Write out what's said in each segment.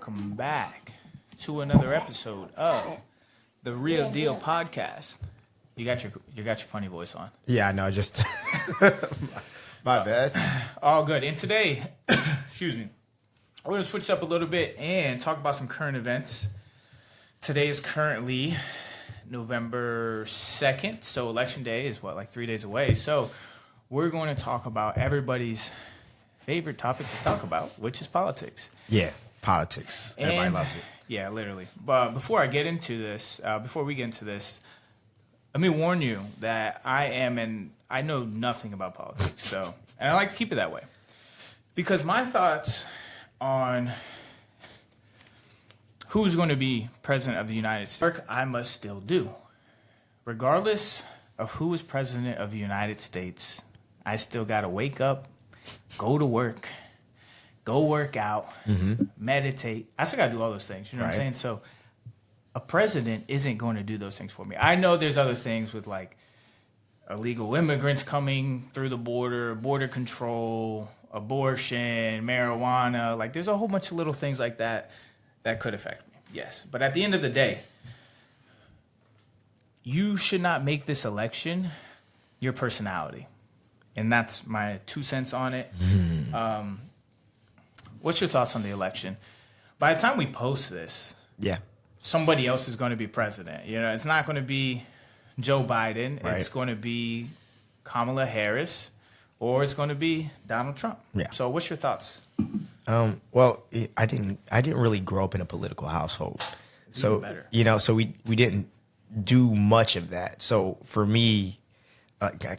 welcome back to another episode of the Real Deal Podcast. You got your funny voice on. Yeah, I know. Just my bad. All good. And today, excuse me, we're gonna switch up a little bit and talk about some current events. Today is currently November 2nd, so Election Day is like 3 days away. So we're going to talk about everybody's favorite topic to talk about, which is politics. Yeah, politics. Everybody loves it. Yeah, literally. But before we get into this, let me warn you that I know nothing about politics. So, and I like to keep it that way. Because my thoughts on who's going to be president of the United States, work I must still do. Regardless of who is president of the United States, I still got to wake up, go to work, go work out, meditate. I still got to do all those things. You know what I'm saying? So a president isn't going to do those things for me. I know there's other things with like illegal immigrants coming through the border control, abortion, marijuana. Like there's a whole bunch of little things like that could affect me. Yes. But at the end of the day, you should not make this election your personality. And that's my 2 cents on it. What's your thoughts on the election? By the time we post this, somebody else is going to be president. You know, it's not going to be Joe Biden. Right. It's going to be Kamala Harris, or it's going to be Donald Trump. Yeah. So, what's your thoughts? Well, I didn't really grow up in a political household, so we didn't do much of that. So for me,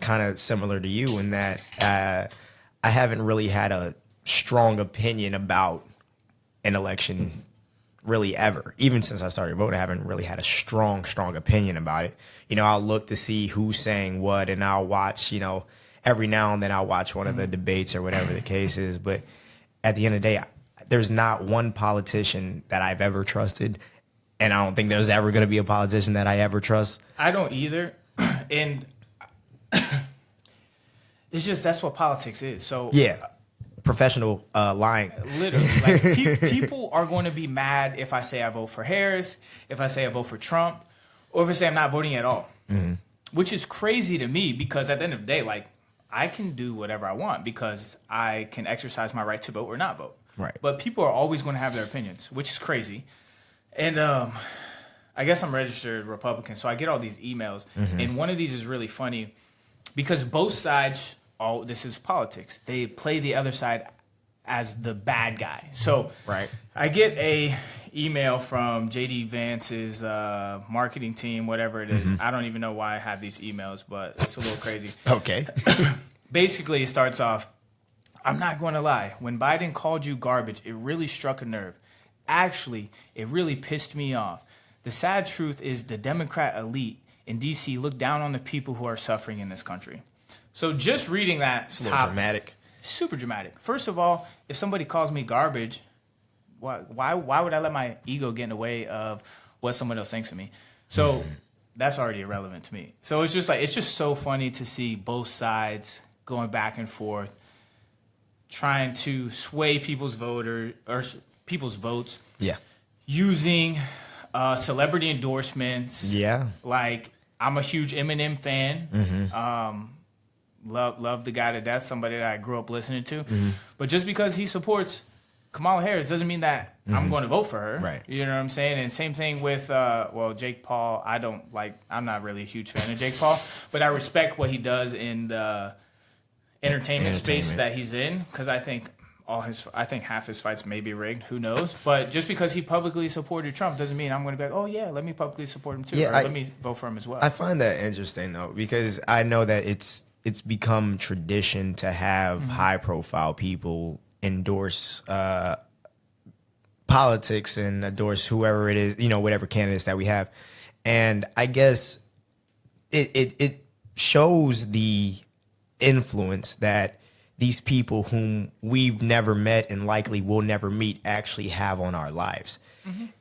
kind of similar to you in that I haven't really had a strong opinion about an election really ever. Even since I started voting, I haven't really had a strong opinion about it. You know, I'll look to see who's saying what, and I'll watch, every now and then I'll watch one of the debates or whatever the case is. But at the end of the day, there's not one politician that I've ever trusted, and I don't think there's ever going to be a politician that I ever trust. I don't either. And it's just that's what politics is. So yeah, professional lying. Literally, like people are going to be mad if I say I vote for Harris, if I say I vote for Trump, or if I say I'm not voting at all. Which is crazy to me because at the end of the day, like I can do whatever I want because I can exercise my right to vote or not vote. Right. But people are always going to have their opinions, which is crazy. And I guess I'm registered Republican, so I get all these emails, and one of these is really funny because both sides. Oh, this is politics. They play the other side as the bad guy. So I get a email from JD Vance's marketing team, whatever it is. I don't even know why I have these emails, but it's a little crazy. Okay. Basically, it starts off, I'm not going to lie. When Biden called you garbage, it really struck a nerve. Actually, it really pissed me off. The sad truth is the Democrat elite in D.C. look down on the people who are suffering in this country. So just reading that, it's a little dramatic. Super dramatic. First of all, if somebody calls me garbage, why would I let my ego get in the way of what someone else thinks of me? So that's already irrelevant to me. So it's just so funny to see both sides going back and forth, trying to sway people's votes. Yeah. Using celebrity endorsements. Yeah. Like I'm a huge Eminem fan. Love the guy to death, somebody that I grew up listening to. But just because he supports Kamala Harris doesn't mean that I'm going to vote for her. Right. You know what I'm saying? And same thing with, Jake Paul. I'm not really a huge fan of Jake Paul, but I respect what he does in the entertainment space that he's in because I think half his fights may be rigged. Who knows? But just because he publicly supported Trump doesn't mean I'm going to be like, oh, yeah, let me publicly support him too. Yeah, let me vote for him as well. I find that interesting, though, because I know that it's become tradition to have high-profile people endorse politics and endorse whoever it is, whatever candidates that we have. And I guess it shows the influence that these people whom we've never met and likely will never meet actually have on our lives.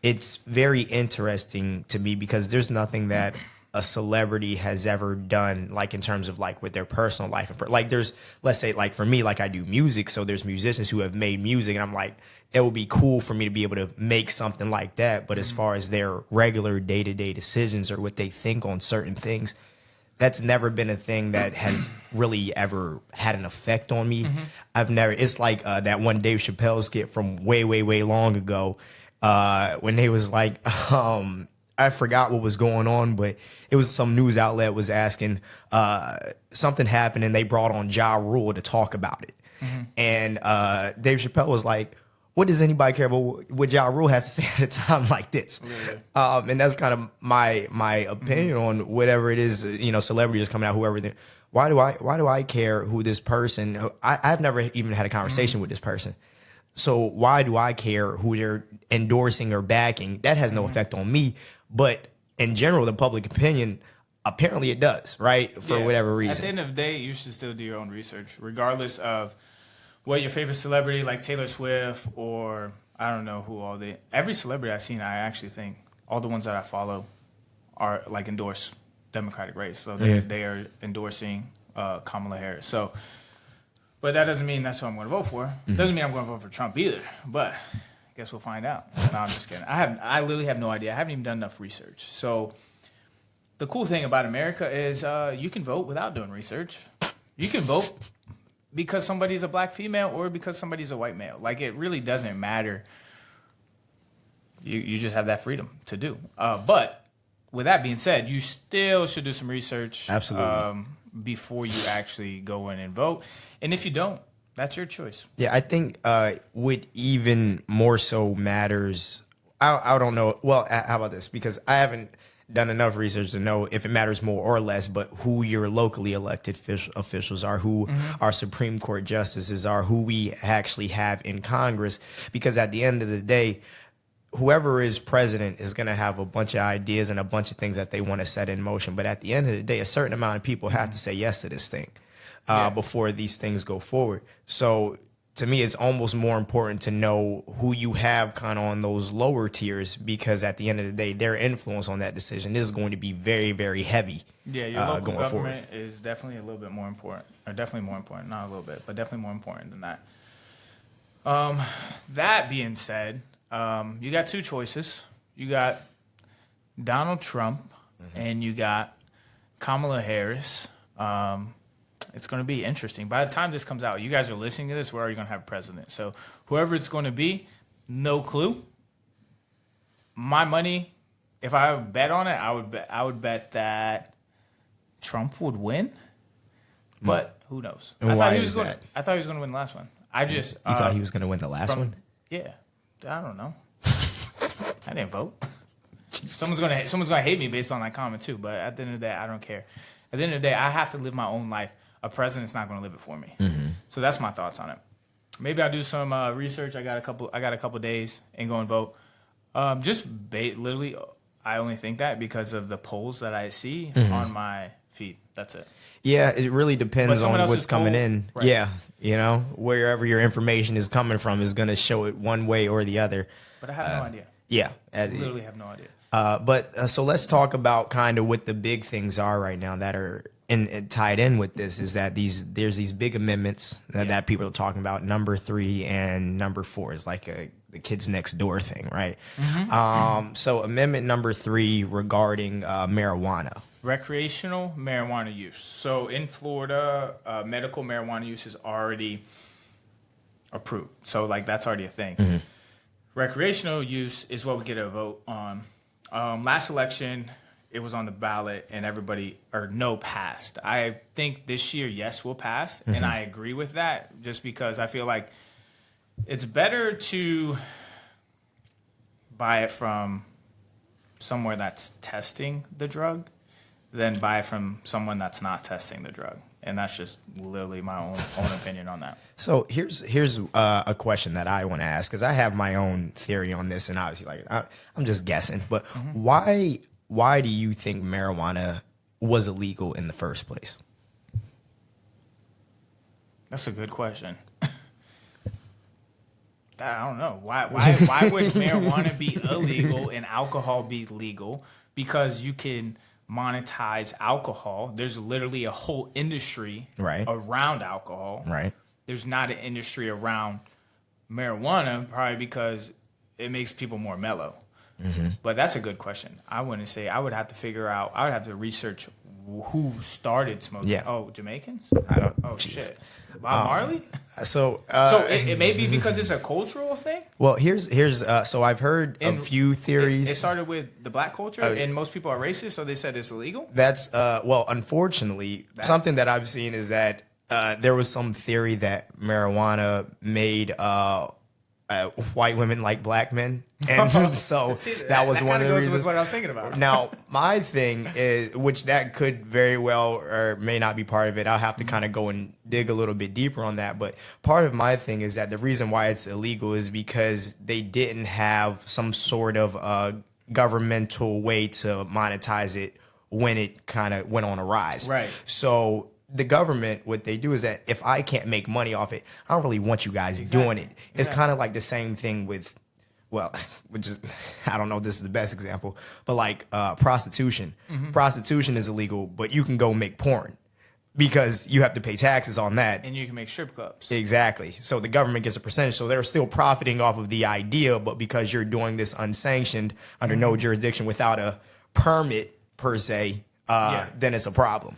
It's very interesting to me because there's nothing that a celebrity has ever done, like in terms of like with their personal life. Like there's, let's say like for me, like I do music. So there's musicians who have made music and I'm like, it would be cool for me to be able to make something like that. But as far as their regular day-to-day decisions or what they think on certain things, that's never been a thing that has really ever had an effect on me. I've never, it's like that one Dave Chappelle skit from way, way, way long ago when they was like, I forgot what was going on, but it was some news outlet was asking something happened and they brought on Ja Rule to talk about it. And Dave Chappelle was like, what does anybody care about what Ja Rule has to say at a time like this? And that's kind of my opinion on whatever it is, you know, celebrities coming out, whoever. Why do I care who this person? I've never even had a conversation with this person. So why do I care who they're endorsing or backing? That has no effect on me. But in general, the public opinion, apparently it does, right? For whatever reason. At the end of the day, you should still do your own research, regardless of what your favorite celebrity, like Taylor Swift or I don't know who all they. Every celebrity I've seen, I actually think all the ones that I follow are like endorse Democratic race, so they are endorsing Kamala Harris. So, but that doesn't mean that's who I'm going to vote for. Doesn't mean I'm going to vote for Trump either. But I guess we'll find out. No, I'm just kidding. I literally have no idea. I haven't even done enough research. So the cool thing about America is you can vote without doing research. You can vote because somebody's a black female or because somebody's a white male. Like, it really doesn't matter. You just have that freedom to do. But with that being said, you still should do some research. Absolutely. Before you actually go in and vote. And if you don't, that's your choice. Yeah, I think what even more so matters, I don't know. Well, how about this? Because I haven't done enough research to know if it matters more or less, but who your locally elected officials are, who our Supreme Court justices are, who we actually have in Congress. Because at the end of the day, whoever is president is going to have a bunch of ideas and a bunch of things that they want to set in motion. But at the end of the day, a certain amount of people have to say yes to this thing before these things go forward. So to me, it's almost more important to know who you have kind of on those lower tiers, because at the end of the day, their influence on that decision is going to be very, very heavy. Yeah, your local government is definitely a little bit more important, or definitely more important, not a little bit, but definitely more important than that. That being said, you got two choices. You got Donald Trump and you got Kamala Harris. It's going to be interesting. By the time this comes out, you guys are listening to this, we're already going to have a president. So whoever it's going to be, no clue. My money, if I bet on it, I would bet that Trump would win. But who knows? And why is that? I thought he was going to win the last one. You thought he was going to win the last one? Yeah. I don't know. I didn't vote. Someone's gonna hate me based on that comment too. But at the end of the day, I don't care. At the end of the day, I have to live my own life. A president's not gonna live it for me. So that's my thoughts on it. Maybe I'll do some research. I got a couple days and go and vote. Literally, I only think that because of the polls that I see on my feed. That's it. Yeah, it really depends on what's coming in. Right. Yeah, you know, wherever your information is coming from is going to show it one way or the other. But I have no idea. Yeah. I literally have no idea. So let's talk about kind of what the big things are right now that are tied in with this, is that there's these big amendments that people are talking about. Number 3 and number 4 is like the kids next door thing, right? So amendment number 3 regarding marijuana. Recreational marijuana use. So in Florida, medical marijuana use is already approved. So like that's already a thing. Recreational use is what we get a vote on. Last election, it was on the ballot and no passed. I think this year, yes, will pass. And I agree with that just because I feel like it's better to buy it from somewhere that's testing the drug than buy it from someone that's not testing the drug. And that's just literally my own opinion on that. So here's a question that I want to ask, because I have my own theory on this, and obviously, like I'm just guessing. But why do you think marijuana was illegal in the first place? That's a good question. I don't know. Why would marijuana be illegal and alcohol be legal? Because you can monetize alcohol. There's literally a whole industry around alcohol. Right. There's not an industry around marijuana, probably because it makes people more mellow. But that's a good question. I wouldn't say. I would have to figure out. I would have to research who started smoking. Yeah. Oh, Jamaicans? I don't. Oh, shit. Bob Marley? So it may be because it's a cultural thing? Well, here's so I've heard a few theories. It started with the black culture, and most people are racist, so they said it's illegal? That's, well, unfortunately, something that I've seen is that there was some theory that marijuana made white women like black men. And so that was one of the reasons. What I was thinking about. Now, my thing is, which that could very well or may not be part of it. I'll have to kind of go and dig a little bit deeper on that. But part of my thing is that the reason why it's illegal is because they didn't have some sort of governmental way to monetize it when it kind of went on a rise. Right. So the government, what they do is that if I can't make money off it, I don't really want you guys doing it. It's kind of like the same thing with, well, which is, I don't know if this is the best example, but like prostitution. Prostitution is illegal, but you can go make porn because you have to pay taxes on that. And you can make strip clubs. Exactly. So the government gets a percentage. So they're still profiting off of the idea, but because you're doing this unsanctioned under no jurisdiction without a permit per se, then it's a problem.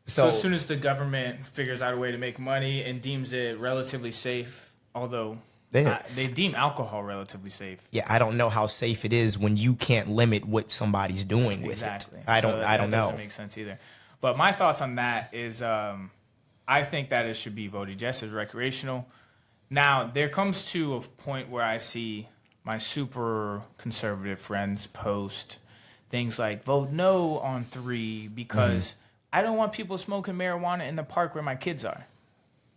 So as soon as the government figures out a way to make money and deems it relatively safe, although they deem alcohol relatively safe. Yeah, I don't know how safe it is when you can't limit what somebody's doing with it. I don't know. That doesn't make sense either. But my thoughts on that is I think that it should be voted just as recreational. Now, there comes to a point where I see my super conservative friends post things like vote no on 3 because I don't want people smoking marijuana in the park where my kids are.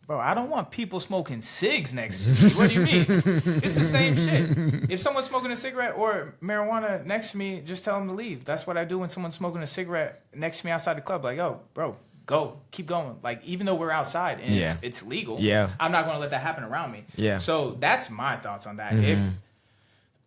Bro, I don't want people smoking cigs next to me. What do you mean? It's the same shit. If someone's smoking a cigarette or marijuana next to me, just tell them to leave. That's what I do when someone's smoking a cigarette next to me outside the club. Like, oh, bro, go. Keep going. Like, even though we're outside and it's legal, I'm not going to let that happen around me. Yeah. So that's my thoughts on that.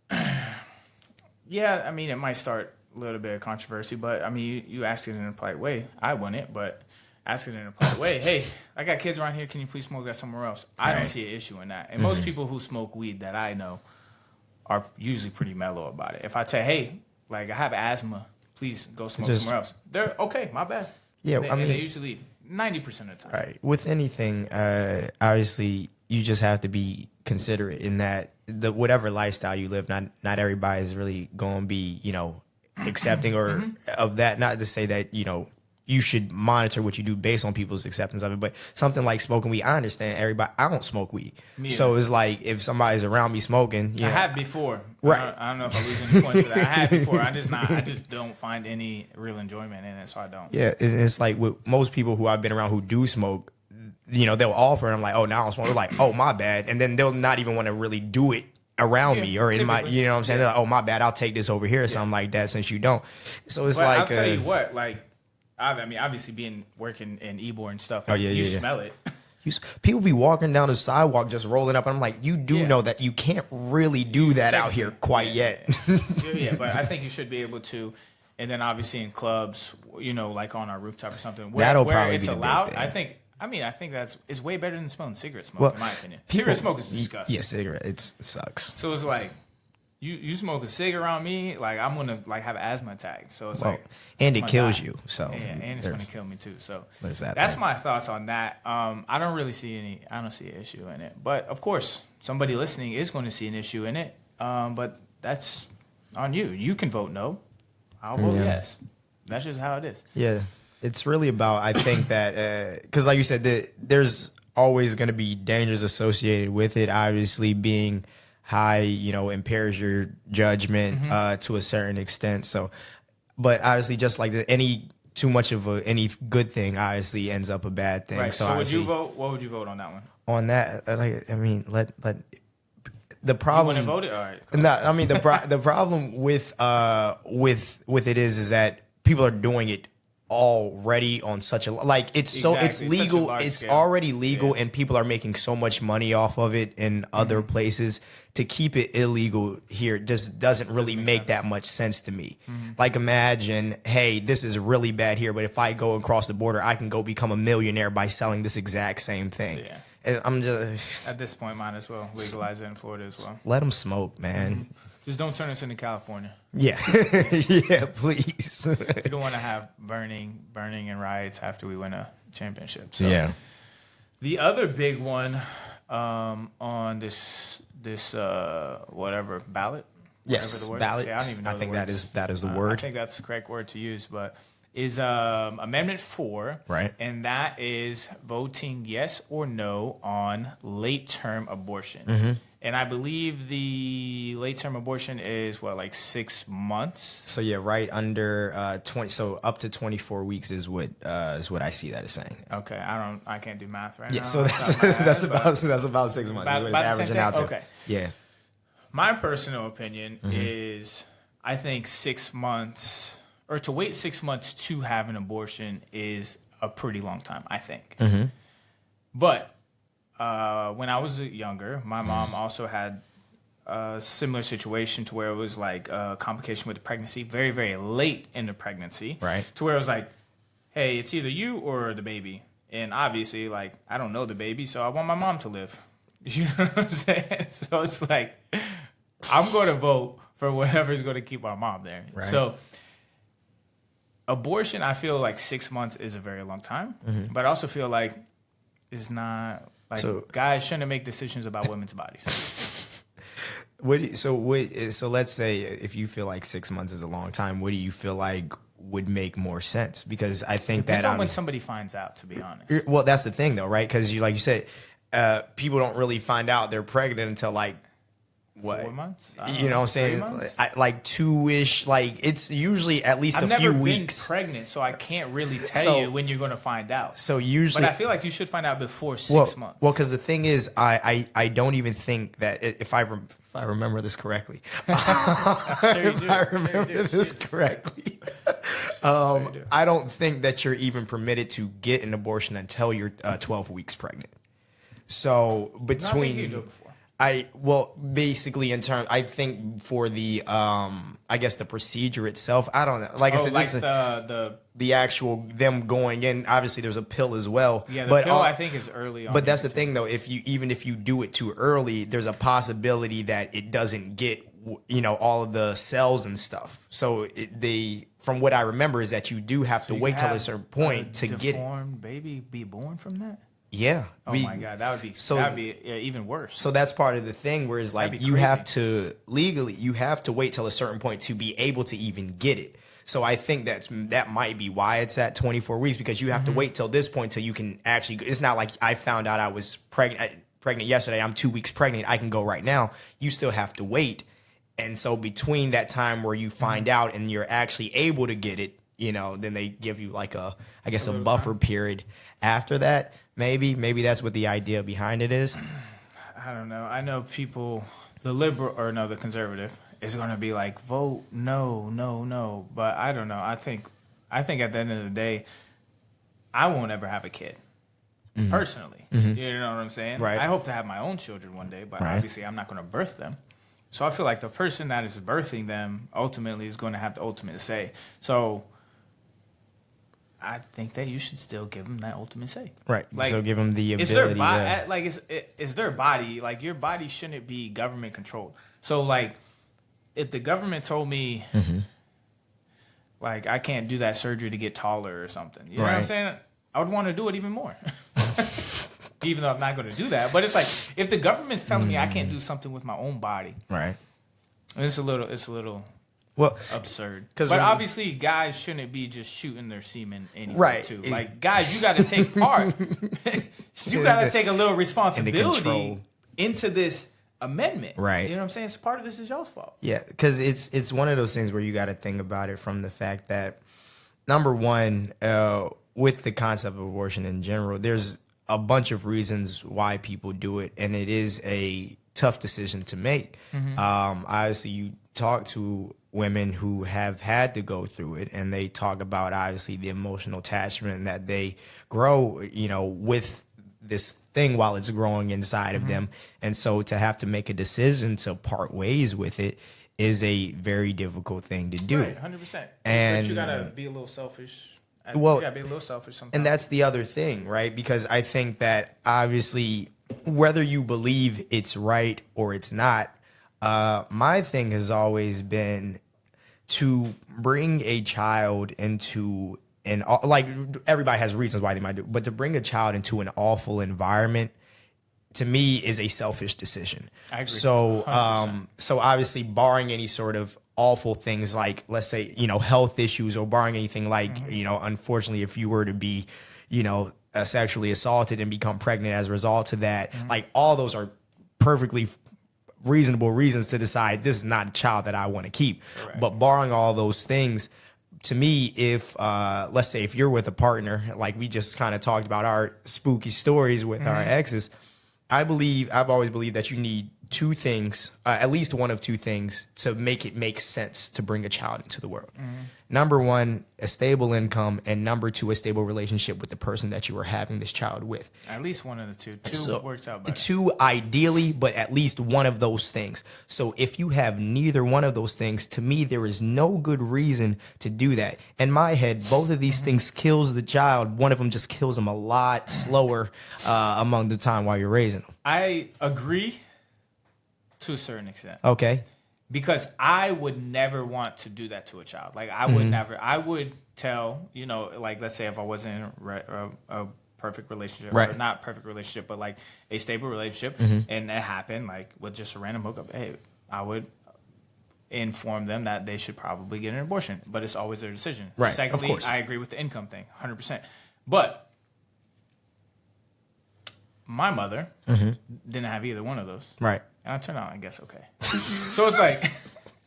I mean, it might start a little bit of controversy, but I mean, you ask it in a polite way. I wouldn't, but ask it in a polite way. Hey, I got kids around here. Can you please smoke that somewhere else? I don't see an issue in that. And most people who smoke weed that I know are usually pretty mellow about it. If I say, hey, like I have asthma, please go smoke somewhere else. They're okay. My bad. Yeah, I mean, they usually 90% of the time. Right. With anything, obviously, you just have to be considerate in that whatever lifestyle you live, not everybody is really going to be, accepting or of that. Not to say that, you should monitor what you do based on people's acceptance of it. But something like smoking weed, I understand everybody. I don't smoke weed. So it's like if somebody's around me smoking. I have before. Right. I don't know if I lose any points for that. I had before. I just don't find any real enjoyment in it, so I don't. Yeah, it's like with most people who I've been around who do smoke, they'll offer and I'm like, oh, now I don't smoke. They're like, oh, my bad. And then they'll not even want to really do it around me or in my, you know what I'm saying? They're like, oh, my bad. I'll take this over here or something like that since you don't. So it's like. I'll tell you what, like. I mean, obviously working in Ybor and stuff, you smell it. People be walking down the sidewalk just rolling up. And I'm like, you do know that you can't really do that out here quite yet. But I think you should be able to. And then obviously in clubs, like on our rooftop or something, That'll where probably it's be allowed. I think it's way better than smelling cigarette smoke, in my opinion. Cigarette smoke is disgusting. Yeah, cigarette, it sucks. So it's like, You smoke a cig around me, like I'm gonna have an asthma attack. So it's and it kills you. So and it's gonna kill me too. So there's that. That's my thoughts on that. I don't see an issue in it. But of course, somebody listening is going to see an issue in it. But that's on you. You can vote no. I'll vote yes. That's just how it is. Yeah, it's really about. I think that because, like you said, there's always going to be dangers associated with it. Obviously, being high, impairs your judgment to a certain extent. So, but obviously, just like any too much of any good thing, obviously ends up a bad thing. Right. So would you vote? What would you vote on that one? On that, let the problem. You want to vote it? All right. No, I mean the problem with it is that people are doing it already on such a like it's so Exactly. it's Such a legal, large it's scale. already legal, Yeah. and people are making so much money off of it in other places. To keep it illegal here just doesn't really make make sense. that much sense to me. Like, imagine, hey, this is really bad here, but if I go across the border, I can go become a millionaire by selling this exact same thing. Yeah. And I'm just At this point, might as well legalize it in Florida as well. let them smoke, man. Just don't turn us into California. Yeah, yeah, please. We don't want to have burning and riots after we win a championship. So Yeah. the other big one on this whatever ballot. Yes, whatever the word ballot. is. Yeah, I don't even know. I the think words. that is the I word. think that's the correct word to use, but is Amendment 4, Right. and that is voting yes or no on late-term abortion. Mm-hmm. And I believe the late-term abortion is like 6 months. So yeah, right under 20. So up to 24 weeks is what I see that is saying. Okay, I can't do math right Yeah, now. so that's about 6 months. Is what About it's the same averaging thing? out to. Okay. Yeah. My personal opinion Mm-hmm. is I think 6 months, or to wait 6 months to have an abortion is a pretty long time, I think. Mm-hmm. But when I was younger, my mom also had a similar situation to where it was like a complication with the pregnancy, very, very late in the pregnancy. Right. To where it was like, hey, it's either you or the baby. And obviously, like, I don't know the baby, so I want my mom to live. You know what I'm saying? So it's like, I'm going to vote for whatever's going to keep our mom there. Right. So abortion, I feel like 6 months is a very long time. But I also feel like it's not, like, guys shouldn't make decisions about women's bodies. So let's say if you feel like 6 months is a long time, what do you feel like would make more sense? Because I think Depends that on when somebody finds out, to be honest. well, that's the thing though, right? Because like you said, people don't really find out they're pregnant until like what? 4 months? You know what I'm saying? 3 months? Like 2-ish. Like it's usually at least I've a few never been weeks. pregnant, so I can't really tell you when you're going to find out. So usually, But I feel like you should find out before 6 months. Well, because the thing is, I don't even think that if I remember this correctly, Sure you do. if I remember this correctly, I don't think that you're even permitted to get an abortion until you're 12 weeks pregnant. So No, I think you between can do it before. basically in terms, I think for the I guess the procedure itself, I don't know. Like I said, like this the actual them going in. Obviously, there's a pill as well. Yeah, the but pill I think is early on. But that's the thing, though. If you do it too early, there's a possibility that it doesn't get all of the cells and stuff. So from what I remember is that you do have to wait till a certain point to get it. Deformed baby be born from that? Yeah. Oh my god, that would be even worse. So that's part of the thing, where it's like That'd be you crazy. have to wait till a certain point to be able to even get it. So I think that might be why it's at 24 weeks, because you have to wait till this point till you can actually. It's not like I found out I was pregnant yesterday. I'm 2 weeks pregnant. I can go right now. You still have to wait. And so between that time where you find out and you're actually able to get it, then they give you like a buffer period after that. Maybe that's what the idea behind it is. I don't know. I know people, the conservative is going to be like, vote no. But I don't know. I think at the end of the day, I won't ever have a kid. Personally. You know what I'm saying? Right. I hope to have my own children one day, but Right. obviously I'm not going to birth them. So I feel like the person that is birthing them ultimately is going to have the ultimate say. So I think that you should still give them that ultimate say. Right. Like, so give them the ability. It's their body. Like it's their body. Like your body shouldn't be government controlled. So like, if the government told me, like I can't do that surgery to get taller or something, you know what I'm Right. saying? I would want to do it even more. Even though I'm not going to do that, but it's like if the government's telling me I can't do something with my own body, Right. it's a little Well, absurd. 'Cause But when- obviously, guys shouldn't be just shooting their semen anyway, Right. too. Like, guys, you got to take part. You got to take a little responsibility control. into this amendment. Right. You know what I'm saying? So part of this is y'all's fault. yeah, because it's one of those things where you got to think about it from the fact that, number one, with the concept of abortion in general, there's a bunch of reasons why people do it, and it is a tough decision to make. Obviously, you talk to women who have had to go through it, and they talk about obviously the emotional attachment that they grow, with this thing while it's growing inside of them. And so to have to make a decision to part ways with it is a very difficult thing to do. Right, 100%. And but you gotta be a little selfish. Well, you gotta be a little selfish sometimes. and that's the other thing, right? Because I think that obviously, whether you believe it's right or it's not, my thing has always been to bring a child into like, everybody has reasons why they might do, but to bring a child into an awful environment, to me, is a selfish decision. I agree. So obviously, barring any sort of awful things, like, let's say, health issues, or barring anything like, unfortunately, if you were to be, sexually assaulted and become pregnant as a result of that, like, all those are perfectly reasonable reasons to decide this is not a child that I want to keep. Correct. But barring all those things, to me, if let's say if you're with a partner, like we just kind of talked about our spooky stories with our exes, I've always believed that you need two things, at least one of two things, to make it make sense to bring a child into the world. Number one, a stable income, and number two, a stable relationship with the person that you are having this child with. At least one of the two. Two works out better. Two ideally, but at least one of those things. So if you have neither one of those things, to me, there is no good reason to do that. In my head, both of these things kills the child. One of them just kills them a lot slower among the time while you're raising them. I agree to a certain extent. Okay. Because I would never want to do that to a child. Like, I would never. I would tell, like, let's say if I wasn't in a perfect relationship, right. or not perfect relationship, but like a stable relationship, and that happened, like, with just a random hookup, hey, I would inform them that they should probably get an abortion. But it's always their decision. Right. Secondly, of course. I agree with the income thing, 100%. But my mother didn't have either one of those. Right. And I turned out, I guess, okay. So it's like,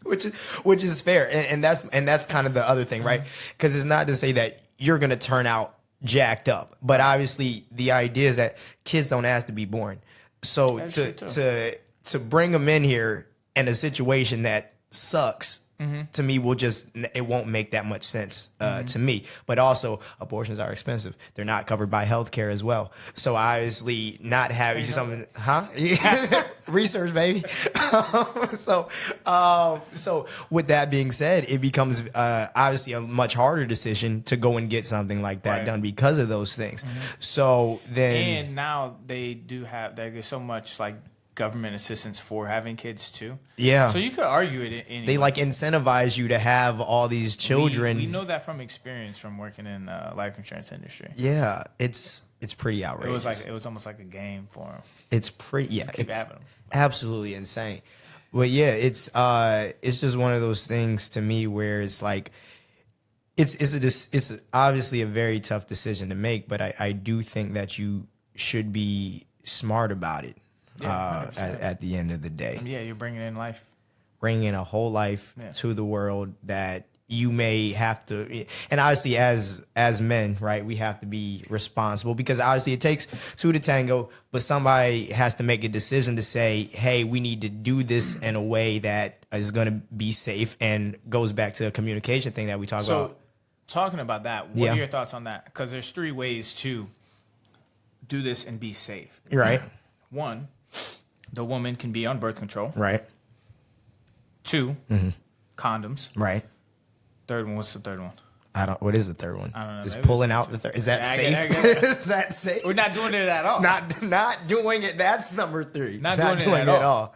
which is fair, and that's kind of the other thing, right? Because it's not to say that you're gonna turn out jacked up, but obviously the idea is that kids don't ask to be born. So to bring them in here in a situation that sucks, to me, it won't make that much sense to me. But also, abortions are expensive. They're not covered by healthcare as well. So obviously, not having something, research, baby. So with that being said, it becomes obviously a much harder decision to go and get something like that done because of those things. So then, and now there's so much like government assistance for having kids too. Yeah. So you could argue it anyway. They like incentivize you to have all these children. We know that from experience from working in life insurance industry. Yeah, it's pretty outrageous. It was almost like a game for them. It's pretty Keep having them. Absolutely insane. But yeah, it's just one of those things to me where it's like it's obviously a very tough decision to make, but I do think that you should be smart about it. Yeah, at the end of the day. Yeah, you're bringing in life. Bringing in a whole life to the world that you may have to, and obviously as men, right, we have to be responsible because obviously it takes two to tango, but somebody has to make a decision to say, hey, we need to do this in a way that is going to be safe and goes back to the communication thing that we talked about. So talking about that, what are your thoughts on that? Because there's three ways to do this and be safe. Right. One, the woman can be on birth control. Right. Two, condoms. Right. Third one, what's the third one? What is the third one? I don't know. Is pulling out the third. Is that safe? Is that safe? We're not doing it at all. Not doing it. That's number three. Not doing it at all.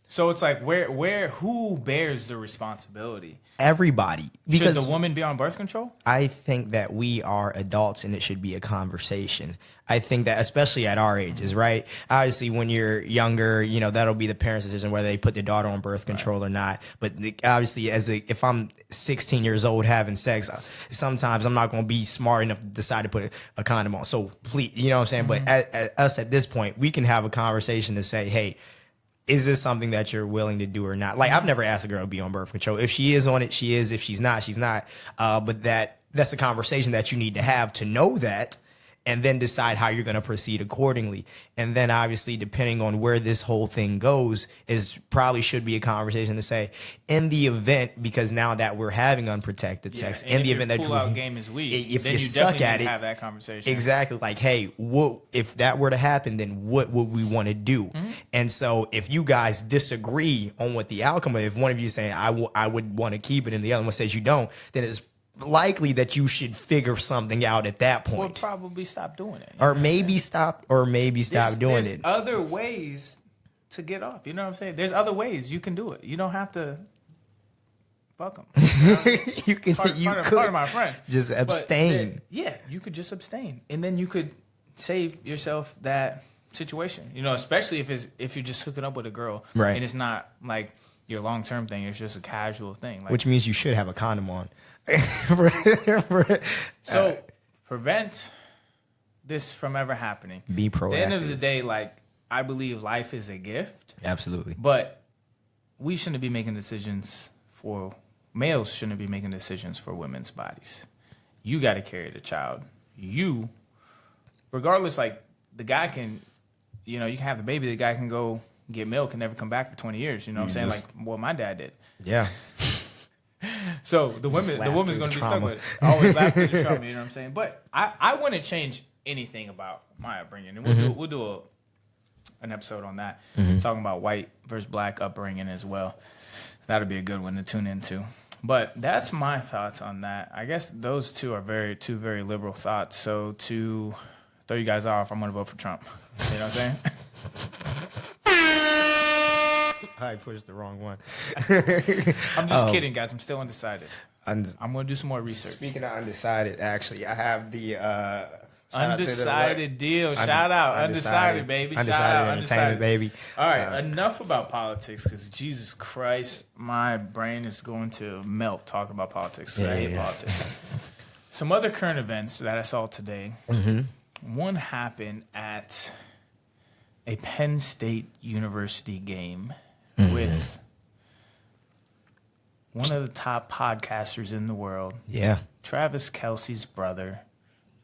So it's like who bears the responsibility? Everybody. Should the woman be on birth control? I think that we are adults and it should be a conversation. I think that especially at our ages, right? Obviously, when you're younger, that'll be the parents' decision whether they put their daughter on birth control or not. But obviously, if I'm 16 years old having sex, sometimes I'm not going to be smart enough to decide to put a condom on. So please, you know what I'm saying? But us at this point, we can have a conversation to say, hey, is this something that you're willing to do or not? Like, I've never asked a girl to be on birth control. If she is on it, she is. If she's not, she's not. But that's a conversation that you need to have to know that. and then decide how you're going to proceed accordingly. And then obviously, depending on where this whole thing goes, is probably should be a conversation to say, in the event, because now that we're having unprotected sex, in the event that pull-out game is weak, if then you you suck definitely at need to it, have that conversation. exactly, like, hey, what if that were to happen? Then what would we want to do? And so, if you guys disagree on what the outcome is, if one of you is saying I would want to keep it, and the other one says you don't, then it's likely that you should figure something out at that point. Or probably stop doing it. Or maybe stop doing it. Other ways to get off. You know what I'm saying? There's other ways you can do it. You don't have to fuck them. You can part of my friend. Just abstain. You could just abstain. And then you could save yourself that situation. You know, especially if you're just hooking up with a girl. Right. And it's not like your long-term thing. It's just a casual thing. Like, which means you should have a condom on. So prevent this from ever happening. Be proactive. At the end of the day, like, I believe life is a gift. Absolutely. But we shouldn't be making decisions for males. Shouldn't be making decisions for women's bodies. You got to carry the child. You, regardless, like, the guy can, you know, you can have the baby. The guy can go get milk and never come back for 20 years. You know what I'm saying? Like what my dad did. Yeah. So the woman's going to be stuck with it. Always laugh at the trauma, you know what I'm saying? But I wouldn't change anything about my upbringing. And we'll do an episode on that, talking about white versus black upbringing as well. That'll be a good one to tune into. But that's my thoughts on that. I guess those two are two very liberal thoughts. So to throw you guys off, I'm going to vote for Trump. You know what I'm saying? I pushed the wrong one. I'm just kidding, guys. I'm still undecided. I'm going to do some more research. Speaking of undecided, actually, I have the undecided deal. Shout out. Undecided, baby. Undecided entertainment, baby. All right, enough about politics, because Jesus Christ, my brain is going to melt talking about politics. I hate politics. Some other current events that I saw today. One happened at a Penn State University game with one of the top podcasters in the world. Yeah. Travis Kelce's brother.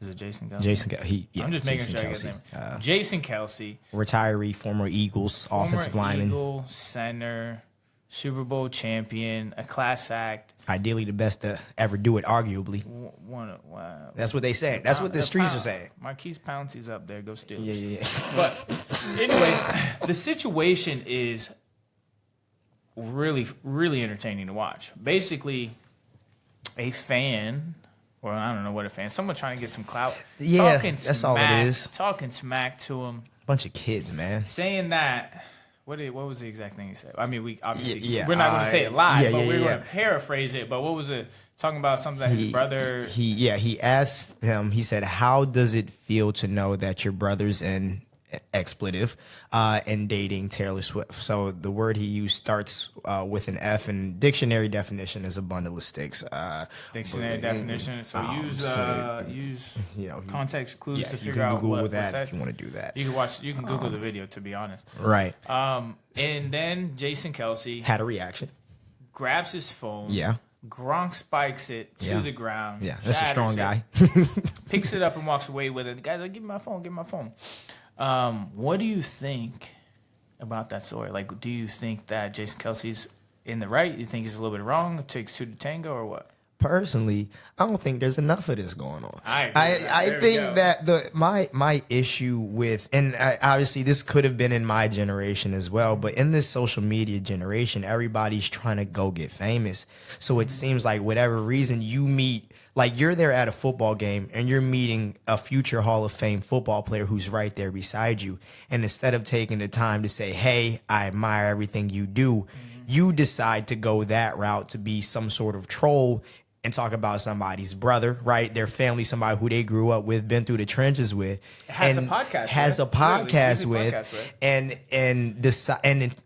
Is it Jason Kelce? Jason Kelce. I'm just making sure I get his name. Jason Kelce. Retiree, former Eagles, offensive lineman. Eagle, center, Super Bowl champion, a class act. Ideally the best to ever do it, arguably. Wow. That's what they say. That's what the streets are saying. Marquise Pouncey's up there. Go Steelers. Yeah. But anyways, the situation is really, really entertaining to watch. Basically, a fan, or I don't know what a fan, someone trying to get some clout. Yeah, that's all it is. Talking smack to him. Bunch of kids, man. Saying that, what was the exact thing he said? I mean, we obviously, we're we're not going to say it live, but we're going to yeah. paraphrase it. But what was it? Talking about something that his brother... He asked him, he said, how does it feel to know that your brother's in expletive and dating Taylor Swift? So the word he used starts with an F, and dictionary definition is a bundle of sticks. Dictionary definition. So use context clues to figure out Google what that that if you want to do that. You can Google the video, to be honest. Right. And then Jason Kelce had a reaction. Grabs his phone. Yeah. Gronk spikes it to the ground. Yeah, that's a strong guy. Picks it up and walks away with it. The guy's like, give me my phone. What do you think about that story? Like, do you think that Jason Kelce's in the right? You think he's a little bit wrong? It takes two to tango, or what? Personally, I don't think there's enough of this going on. I think that my issue with, and obviously this could have been in my generation as well, but in this social media generation, everybody's trying to go get famous. So it seems like whatever reason you meet, like you're there at a football game and you're meeting a future Hall of Fame football player who's right there beside you. And instead of taking the time to say, hey, I admire everything you do, you decide to go that route to be some sort of troll and talk about somebody's brother, right? Their family, somebody who they grew up with, been through the trenches with, has a podcast with, and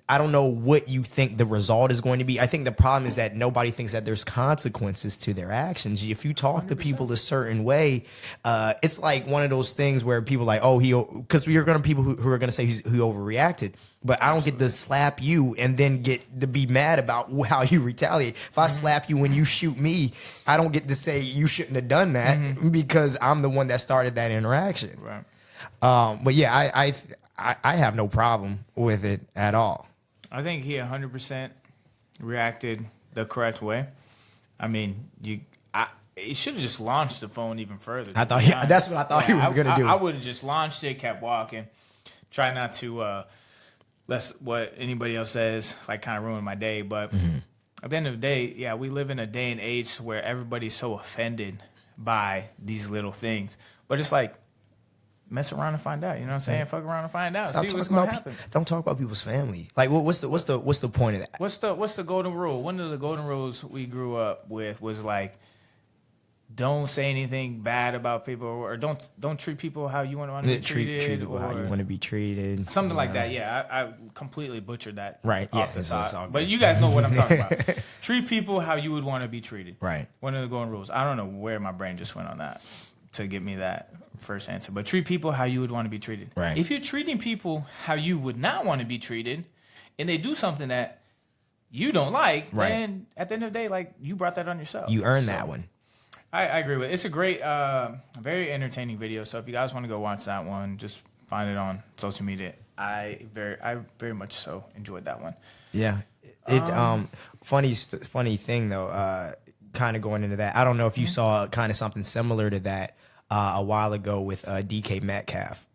I don't know what you think the result is going to be. I think the problem is that nobody thinks that there's consequences to their actions. If you talk 100%. To people a certain way, it's like one of those things where people are like, oh, because you're going to people who are going to say he overreacted. But I don't get to slap you and then get to be mad about how you retaliate. If I slap you when you shoot me, I don't get to say you shouldn't have done that because I'm the one that started that interaction. Right. But yeah, I have no problem with it at all. I think he 100% reacted the correct way. I mean, he should have just launched the phone even further. I thought that's what I thought he was gonna do. I would have just launched it, kept walking, try not to let what anybody else says like kind of ruin my day. But at the end of the day, yeah, we live in a day and age where everybody's so offended by these little things. But it's like, mess around and find out. You know what I'm saying? Fuck around and find out. See what's going to happen. Don't talk about people's family. Like, what's the point of that? What's the golden rule? One of the golden rules we grew up with was like, don't say anything bad about people, or don't treat people how you want to be treated. Treat people how you want to be treated. Something like that. Yeah, I completely butchered that. Right. Off the top. But you guys know what I'm talking about. Treat people how you would want to be treated. Right. One of the golden rules. I don't know where my brain just went on that to give me that first answer. But treat people how you would want to be treated. Right. If you're treating people how you would not want to be treated, and they do something that you don't like, then at the end of the day, like, you brought that on yourself. You earned that one. I agree with it. It's a great, very entertaining video. So if you guys want to go watch that one, just find it on social media. I very much so enjoyed that one. Yeah. Funny thing though, kind of going into that. I don't know if you saw kind of something similar to that a while ago with DK Metcalf.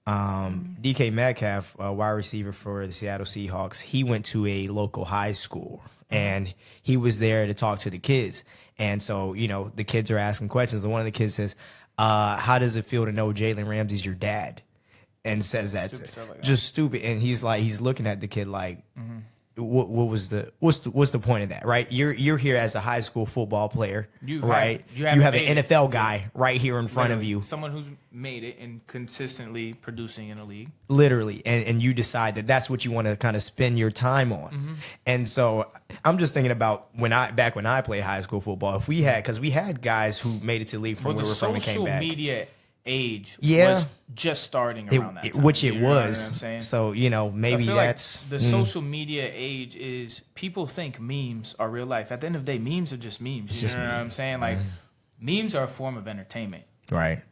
DK Metcalf, wide receiver for the Seattle Seahawks, he went to a local high school and he was there to talk to the kids. And so, you know, the kids are asking questions. And one of the kids says, how does it feel to know Jalen Ramsey's your dad? And says that. Just stupid. And he's looking at the kid like, what's the point of that, right? You're here as a high school football player, right? You have an NFL guy right here in front of you. Someone who's made it and consistently producing in the league. Literally. And you decide that that's what you want to kind of spend your time on. And so I'm just thinking about when I played high school football, because we had guys who made it to the league from where we were from and came back. Social media age was just starting around that time. Which it you know was. What I'm saying? So, you know, maybe that's... Like the social media age is, people think memes are real life. At the end of the day, memes are just memes. You know what I'm saying? Like, memes are a form of entertainment. Right.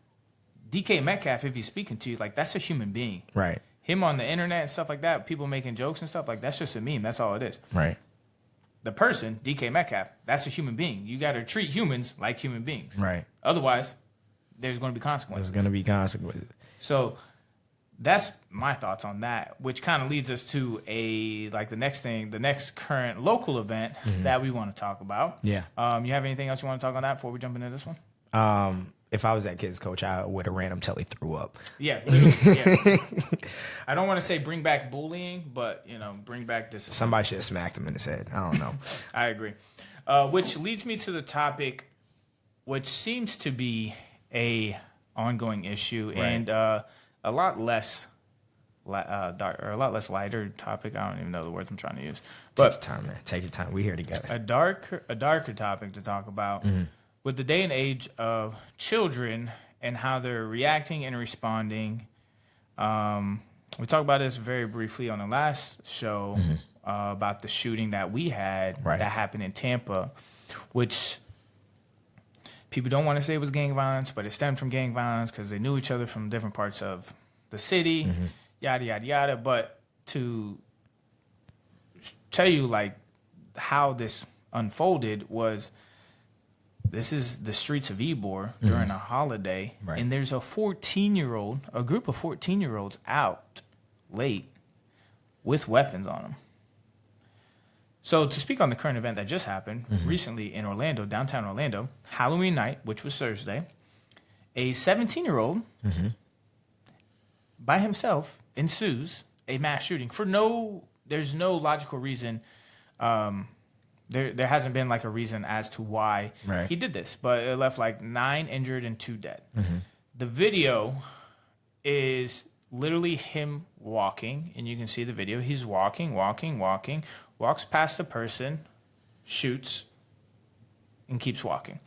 DK Metcalf, if he's speaking to you, like, that's a human being. Right. Him on the internet and stuff like that, people making jokes and stuff, like, that's just a meme. That's all it is. Right. The person, DK Metcalf, that's a human being. You got to treat humans like human beings. Right. Otherwise, there's going to be consequences. There's going to be consequences. So that's my thoughts on that, which kind of leads us to the next current local event that we want to talk about. Yeah. You have anything else you want to talk on that before we jump into this one? If I was that kid's coach, I would have ran him till he threw up. Yeah. Yeah. I don't want to say bring back bullying, but, you know, bring back discipline. Somebody should have smacked him in his head. I don't know. I agree. Which leads me to the topic, which seems to be a ongoing issue and a lot less dark, or a lot less lighter topic. I don't even know the words I'm trying to use. But take your time, man. Take your time. We're here together. A darker topic to talk about with the day and age of children and how they're reacting and responding. We talked about this very briefly on the last show about the shooting that we had that happened in Tampa, which people don't want to say it was gang violence, but it stemmed from gang violence because they knew each other from different parts of the city, yada, yada, yada. But to tell you, like, how this unfolded was, this is the streets of Ybor during a holiday, and there's a group of 14-year-olds out late with weapons on them. So to speak on the current event that just happened recently in Orlando, downtown Orlando, Halloween night, which was Thursday, a 17-year-old by himself ensues a mass shooting there's no logical reason. There hasn't been like a reason as to why he did this, but it left like 9 injured and 2 dead. The video is literally him walking, and you can see the video. He's walking, walks past the person, shoots, and keeps walking.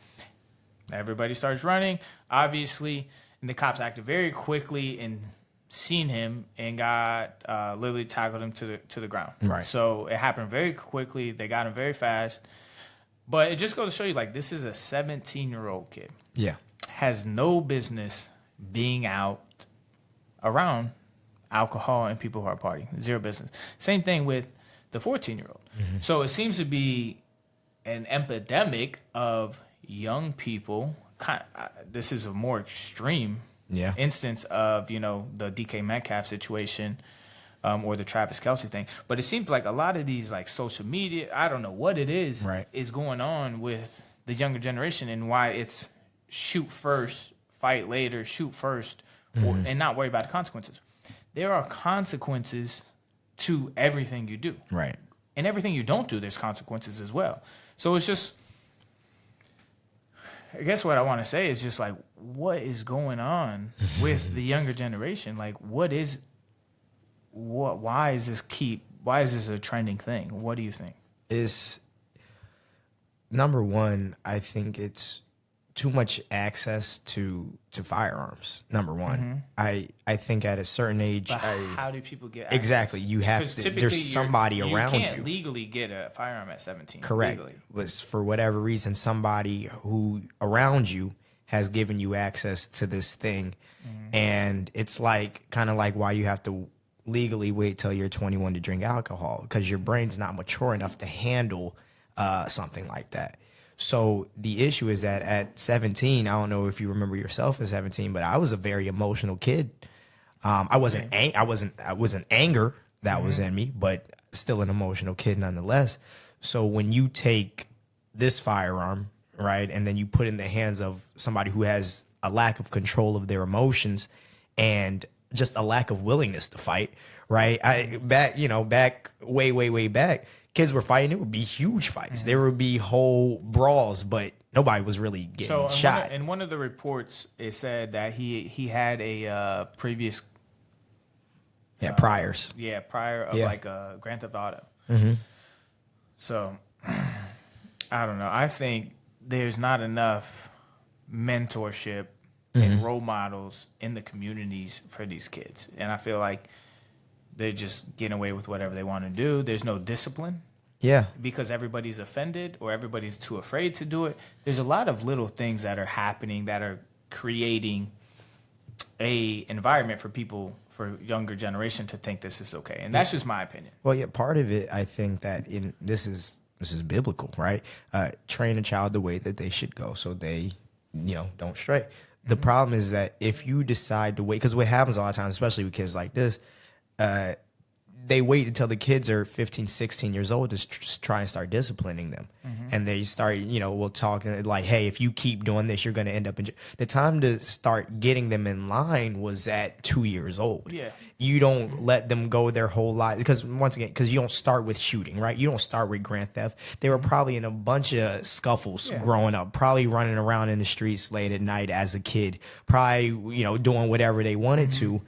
Everybody starts running, obviously, and the cops acted very quickly in seen him and got literally tackled him to the ground. Right. So it happened very quickly. They got him very fast. But it just goes to show you, like, this is a 17-year-old kid. Yeah. Has no business being out around alcohol and people who are partying. Zero business. Same thing with the 14-year-old. Mm-hmm. So it seems to be an epidemic of young people. This is a more extreme instance of, the DK Metcalf situation or the Travis Kelce thing. But it seems like a lot of these, like, social media, I don't know what it is going on with the younger generation, and why it's shoot first, fight later, shoot first, and not worry about the consequences. There are consequences to everything you do. Right. And everything you don't do, there's consequences as well. So it's just, I guess what I want to say is just, like, what is going on with the younger generation? Like, why is this a trending thing? What do you think? Is number one, I think it's too much access to firearms. Number one, I think at a certain age, how do people get access? Exactly? You have to. There's somebody around you. You can't legally get a firearm at 17. Correct. Was for whatever reason somebody who around you has given you access to this thing, and it's like kind of like why you have to legally wait till you're 21 to drink alcohol, because your brain's not mature enough to handle something like that. So the issue is that at 17, I don't know if you remember yourself at 17, but I was a very emotional kid. I wasn't anger that was in me, but still an emotional kid nonetheless. So when you take this firearm, right, and then you put it in the hands of somebody who has a lack of control of their emotions and just a lack of willingness to fight, right? Back way back, kids were fighting. It would be huge fights. There would be whole brawls, but nobody was really getting shot. In one of the reports, it said that he had a previous priors. Prior of like a Grand Theft Auto. So I don't know. I think there's not enough mentorship and role models in the communities for these kids, and I feel like they're just getting away with whatever they want to do. There's no discipline. Yeah. Because everybody's offended or everybody's too afraid to do it. There's a lot of little things that are happening that are creating a environment for people, for younger generation, to think this is okay. And that's just my opinion. Well, yeah, part of it, I think that this is biblical, right? Train a child the way that they should go so they, don't stray. The problem is that if you decide to wait, because what happens a lot of times, especially with kids like this, they wait until the kids are 15, 16 years old to try and start disciplining them. And they start, we'll talk like, hey, if you keep doing this, you're going to end up in jail. The time to start getting them in line was at 2 years old. Yeah. You don't let them go their whole life because you don't start with shooting, right? You don't start with grand theft. They were probably in a bunch of scuffles growing up, probably running around in the streets late at night as a kid, probably, doing whatever they wanted to.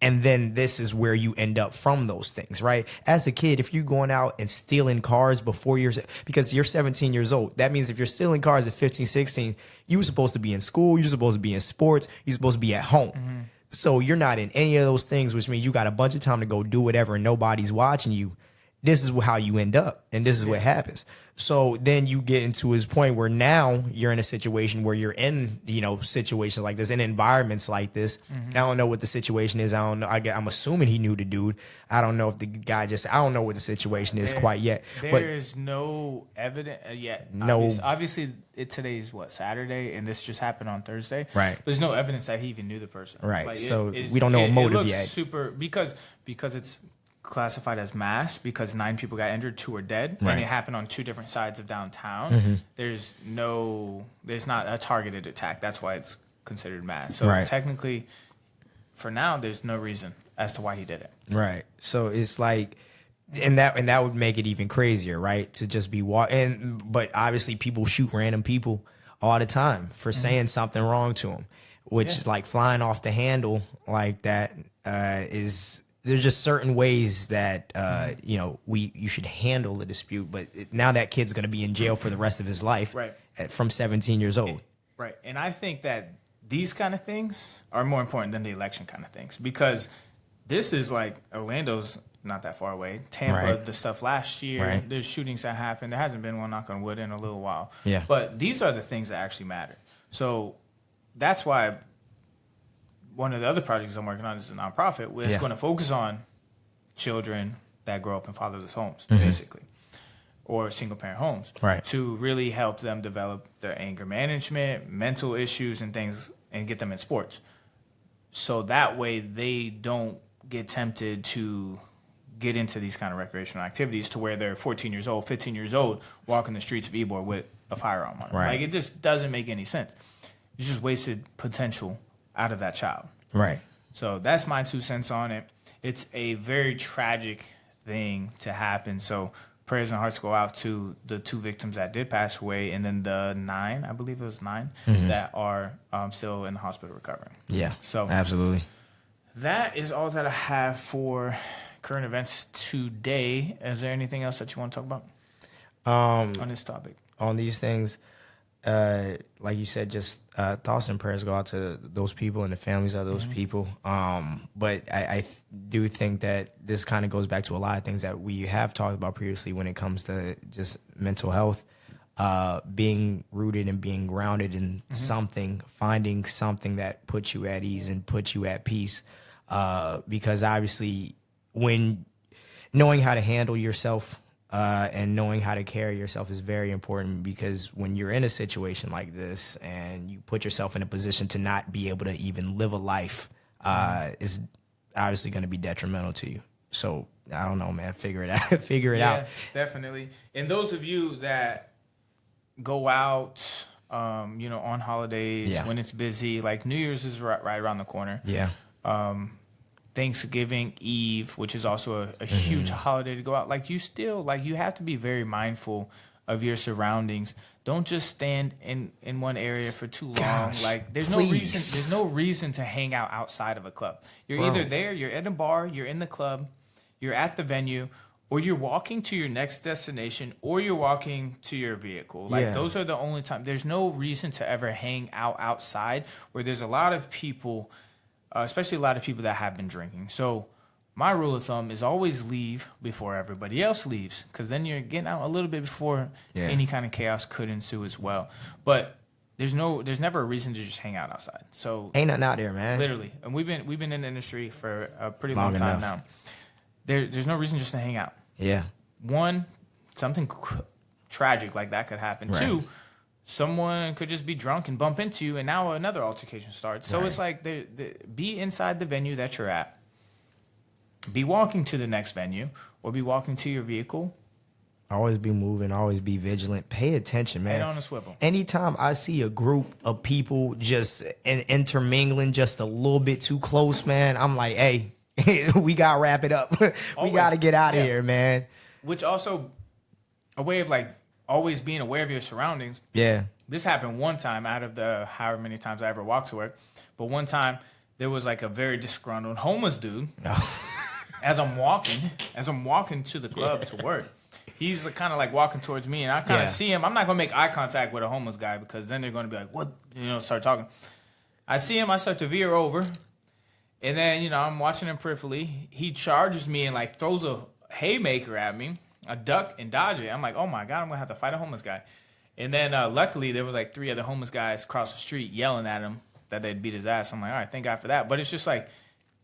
And then this is where you end up from those things, right? As a kid, if you're going out and stealing cars because you're 17 years old, that means if you're stealing cars at 15, 16, you were supposed to be in school, you're supposed to be in sports, you're supposed to be at home. So you're not in any of those things, which means you got a bunch of time to go do whatever and nobody's watching you. This is how you end up, and this is what happens. So then you get into his point where now you're in a situation where you're in, situations like this, in environments like this. I don't know what the situation is. I don't know. I'm assuming he knew the dude. I don't know if the guy I don't know what the situation is quite yet. There is no evidence yet. No. Obviously, today's Saturday, and this just happened on Thursday. Right. There's no evidence that he even knew the person. Right. We don't know a motive yet. Super because it's classified as mass because 9 people got injured, 2 are dead, right. and it happened on 2 different sides of downtown. There's not a targeted attack. That's why it's considered mass. So technically, for now, there's no reason as to why he did it. Right. So it's like, and that would make it even crazier, right? To just be but obviously people shoot random people all the time for saying something wrong to them, which is like flying off the handle like that is. There's just certain ways that you should handle the dispute, but now that kid's going to be in jail for the rest of his life, from 17 years old. Right, and I think that these kind of things are more important than the election kind of things, because this is like Orlando's not that far away. Tampa, the stuff last year, there's shootings that happened. There hasn't been one, knock on wood, in a little while. Yeah. But these are the things that actually matter. So that's why one of the other projects I'm working on is a nonprofit where it's going to focus on children that grow up in fatherless homes, basically, or single-parent homes, to really help them develop their anger management, mental issues, and things, and get them in sports. So that way they don't get tempted to get into these kind of recreational activities to where they're 14 years old, 15 years old, walking the streets of Ybor with a firearm on. Like, it just doesn't make any sense. You just wasted potential out of that child. Right. So that's my 2 cents on it. It's a very tragic thing to happen. So prayers and hearts go out to the 2 victims that did pass away, and then the 9, I believe it was 9, that are still in the hospital recovering. Yeah. So absolutely. That is all that I have for current events today. Is there anything else that you want to talk about on this topic? On these things, like you said, just thoughts and prayers go out to those people and the families of those people. But I do think that this kind of goes back to a lot of things that we have talked about previously when it comes to just mental health, being rooted and being grounded in something, finding something that puts you at ease and puts you at peace. Because obviously, when knowing how to handle yourself and knowing how to carry yourself is very important, because when you're in a situation like this and you put yourself in a position to not be able to even live a life, is obviously going to be detrimental to you. So I don't know, man. Figure it out. Figure it out. Definitely. And those of you that go out, on holidays when it's busy, like New Year's is right around the corner. Yeah. Thanksgiving Eve, which is also a huge holiday to go out. Like, you have to be very mindful of your surroundings. Don't just stand in one area for too long. Like, there's no reason to hang out outside of a club. You're either there, you're at a bar, you're in the club, you're at the venue, or you're walking to your next destination, or you're walking to your vehicle. Like, those are the only times. There's no reason to ever hang out outside where there's a lot of people, especially a lot of people that have been drinking. So my rule of thumb is always leave before everybody else leaves, because then you're getting out a little bit before any kind of chaos could ensue as well. But there's never a reason to just hang out outside. So ain't nothing out there, man. Literally, and we've been in the industry for a pretty long time now. There's no reason just to hang out. Yeah. One, something tragic like that could happen. Right. 2, someone could just be drunk and bump into you, and now another altercation starts. So it's like, be inside the venue that you're at. Be walking to the next venue, or be walking to your vehicle. Always be moving. Always be vigilant. Pay attention, man. Head on a swivel. Anytime I see a group of people just intermingling just a little bit too close, man, I'm like, hey, we got to wrap it up. We got to get out of here, man. Which also, a way of like always being aware of your surroundings. Yeah. This happened one time out of the however many times I ever walked to work. But one time there was like a very disgruntled homeless dude. As I'm walking to the club to work, he's kind of like walking towards me, and I kind of see him. I'm not going to make eye contact with a homeless guy, because then they're going to be like, what? Start talking. I see him. I start to veer over. And then, I'm watching him peripherally. He charges me and like throws a haymaker at me. I duck and dodge it. I'm like, oh my God, I'm going to have to fight a homeless guy. And then luckily there was like 3 other homeless guys across the street yelling at him that they'd beat his ass. I'm like, all right, thank God for that. But it's just like,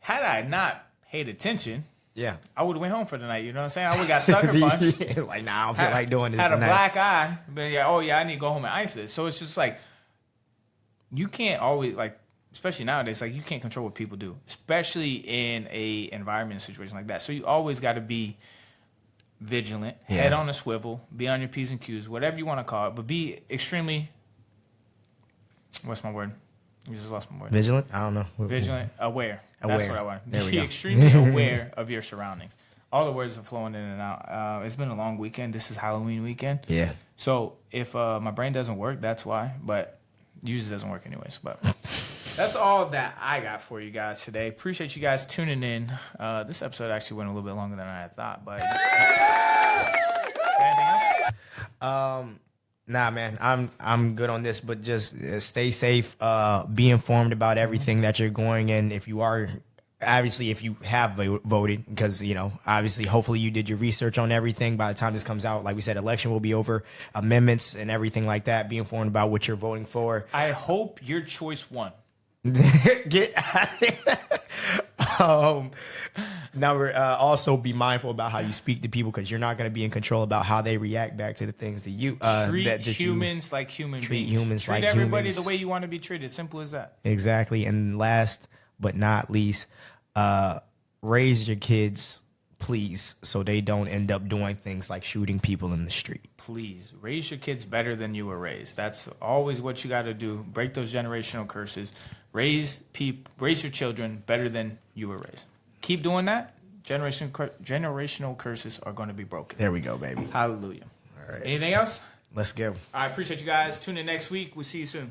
had I not paid attention, I would have went home for the night. You know what I'm saying? I would have got sucker punched. Like, nah, I don't feel like doing this had tonight. A black eye. But I need to go home and ice this. So it's just like, you can't always, like, especially nowadays, like, you can't control what people do, especially in a environment situation like that. So you always got to be vigilant, head on a swivel, be on your P's and Q's, whatever you want to call it, but be extremely, what's my word? You just lost my word. Vigilant? I don't know. Vigilant, aware. That's what I want. Be extremely aware of your surroundings. All the words are flowing in and out. It's been a long weekend. This is Halloween weekend. Yeah. So if my brain doesn't work, that's why. But usually doesn't work anyways. But that's all that I got for you guys today. Appreciate you guys tuning in. This episode actually went a little bit longer than I had thought. But anything else? Nah, man, I'm good on this, but just stay safe. Be informed about everything that you're going in. If you are, obviously, if you have voted, because obviously, hopefully, you did your research on everything. By the time this comes out, like we said, election will be over, amendments and everything like that. Be informed about what you're voting for. I hope your choice won. Get out of here. Now we're also be mindful about how you speak to people, because you're not going to be in control about how they react back to the things that you treat humans like human beings. Treat humans like everybody humans. the way you want to be treated. Simple as that. Exactly. And last but not least, raise your kids, please, so they don't end up doing things like shooting people in the street. Please raise your kids better than you were raised. That's always what you got to do. Break those generational curses. Raise your children better than you were raised. Keep doing that. Generational curses are going to be broken. There we go, baby. Hallelujah. All right. Anything else? Let's go. I appreciate you guys. Tune in next week. We'll see you soon.